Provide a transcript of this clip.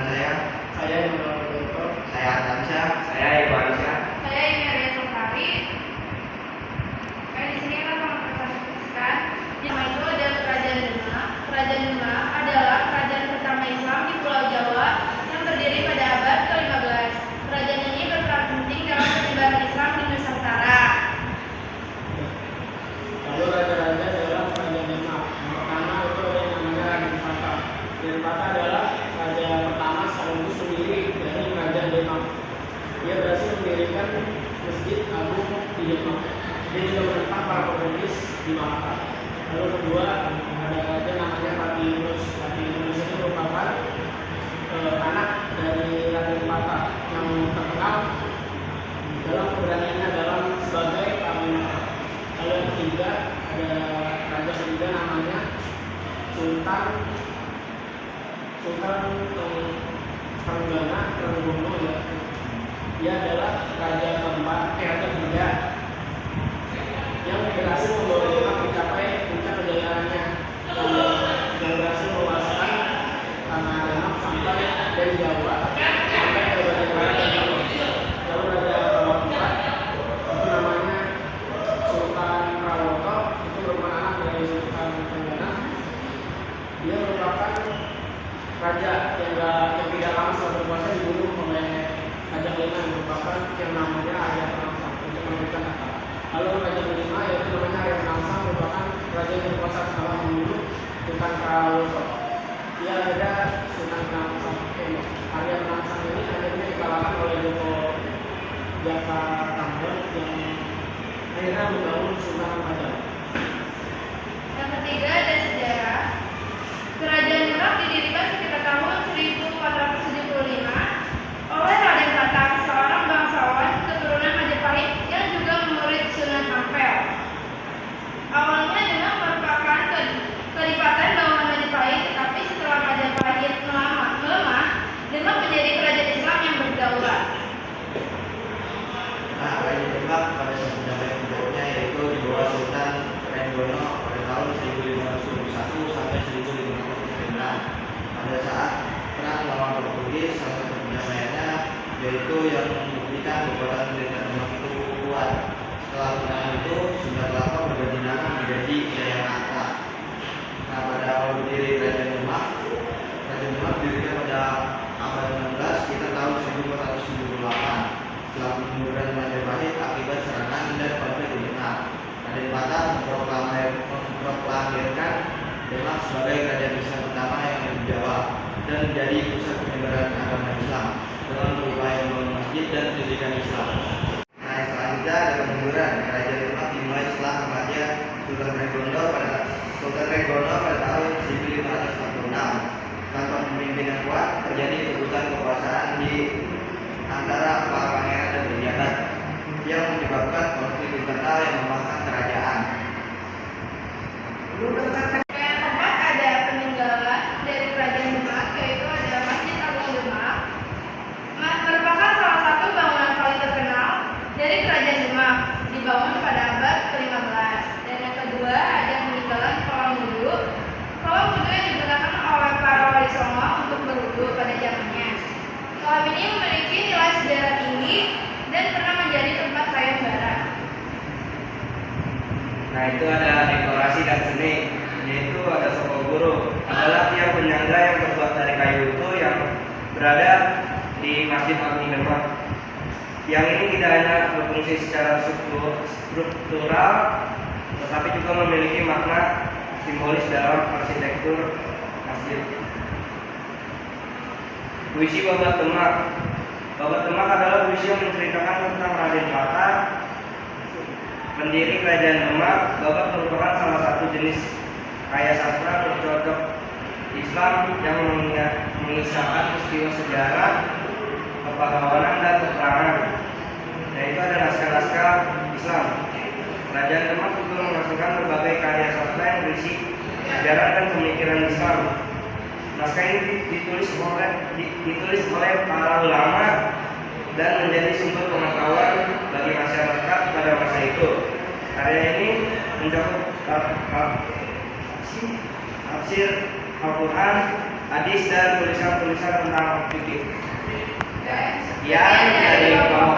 saya? Saya Imam Alberto. Saya Atansyah. Saya Ibu Aisyah. Saya Imeria Sokari. Di sini akan mempresentasikan nama itu adalah Kerajaan Demak. Kerajaan Demak adalah kerajaan pertama Islam di Pulau Jawa yang berdiri pada abad ke-15. Kerajaan ini berperan penting dalam penyebaran Islam di Nusantara. Lalu raja-raja dalam kerajaan Demak. Yang pertama itu ada yang namanya Raden Fata. Raden Fata adalah raja pertama sekaligus pendiri dari kerajaan Demak. Dia berhasil mendirikan Masjid Agung di Demak. Dia juga menentang para komunis di Malaka. Lalu kedua ada raja namanya Patinus. Patinus ini merupakan anak dari Raden Fata yang terkenal dalam keberaniannya dalam sebagai panglima. Lalu yang ketiga ada raja ketiga namanya Sultan Trenggana Trenggono ya. Dia adalah raja keempat, raja ketiga yang berhasil membawa Demak mencapai puncak kejayaannya yang berhasil menguasai tanah Demak sampai dari Jawa sampai ke bagian barat dan timur. Lalu raja keempat itu namanya Sultan Prawoto, itu merupakan anak dari Sultan Trenggana. Dia merupakan raja yang tidak lama setelah berkuasa dibunuh oleh raja kelima yang merupakan yang namanya Arya Penangsang untuk menemukan tahta. Lalu raja kelima yaitu namanya Arya Penangsang merupakan raja yang berkuasa setelah membunuh Sultan Kalawasto. Dia ada Sultan Penangsang. Arya Penangsang ini akhirnya dikalahkan oleh Joko Jaka Tangger yang akhirnya membangun Sultan Padang. Yang ketiga ada sejarah. Kerajaan Demak didirikan sekitar tahun 1475 oleh Raden Fata, seorang bangsawan keturunan Majapahit yang juga murid Sunan Ampel. Awalnya Demak merupakan Kadipaten Bawahan Majapahit, tetapi setelah Majapahit melemah, Demak menjadi kerajaan Islam yang berdaulat. Nah, Kerajaan Demak pada saat mencapai puncaknya yaitu di bawah Sultan Trenggono pada tahun 1521 sampai 1539. Pada saat perang melawan Portugis, salah satu pencapaiannya yaitu yang membuktikan kekuatan militer Demak itu kuat. Setelah perang itu, Sunda Kelapa berganti nama menjadi Jayapata. Nah, pada awal berdiri Kerajaan Demak didirikan pada abad 16, kita tahun 1478. Setelah kemunduran Majapahit akibat serangan dan konflik di Demak, Raden Fata memproklamirkan Demak sebagai kerajaan Islam pertama yang ada di Jawa dan menjadi pusat penyebaran agama Islam dengan berupaya membangun masjid dan pendidikan Islam. Nah, selanjutnya ada kemunduran Kerajaan Demak dimulai setelah kematian Sultan Trenggono pada tahun 1546. Tanpa pemimpin yang kuat, terjadi perebutan kekuasaan di antara para pangeran dan pejabat yang menyebabkan konflik internal yang melemahkan kerajaan. Yang keempat ada peninggalan dari Kerajaan Demak, yaitu ada Masjid Agung Demak. Merupakan salah satu bangunan paling terkenal dari Kerajaan Demak, dibangun pada abad ke-15. Dan yang kedua ada peninggalan Kolam Wudhu. Kolam Wudhu yang digunakan oleh para wali songo untuk berwudhu pada zamannya. Kolam ini memiliki nilai sejarah tinggi dan pernah menjadi tempat sayembara. Nah, itu ada dekorasi dan seni, yaitu ada Soko Guru, adalah tiang penyangga yang terbuat dari kayu utuh yang berada di Masjid Agung Demak. Tiang ini tidak hanya berfungsi secara struktural, tetapi juga memiliki makna simbolis dalam arsitektur masjid. Puisi Babat Demak. Babat Demak adalah puisi yang menceritakan tentang Raden Fata, pendiri Kerajaan Demak. Babat merupakan salah satu jenis karya sastra bercocok Islam yang mengisahkan peristiwa sejarah, kepahlawanan dan peperangan. Yaitu ada naskah-naskah Islam. Kerajaan Demak juga menghasilkan berbagai karya sastra yang berisi ajaran dan pemikiran Islam. Naskah ini ditulis oleh para ulama dan menjadi sumber pengetahuan bagi masyarakat pada masa itu. Karya ini mencakup tafsir Al-Quran, hadis dan tulisan-tulisan tentang fikih. Dan Sekian dari Bapak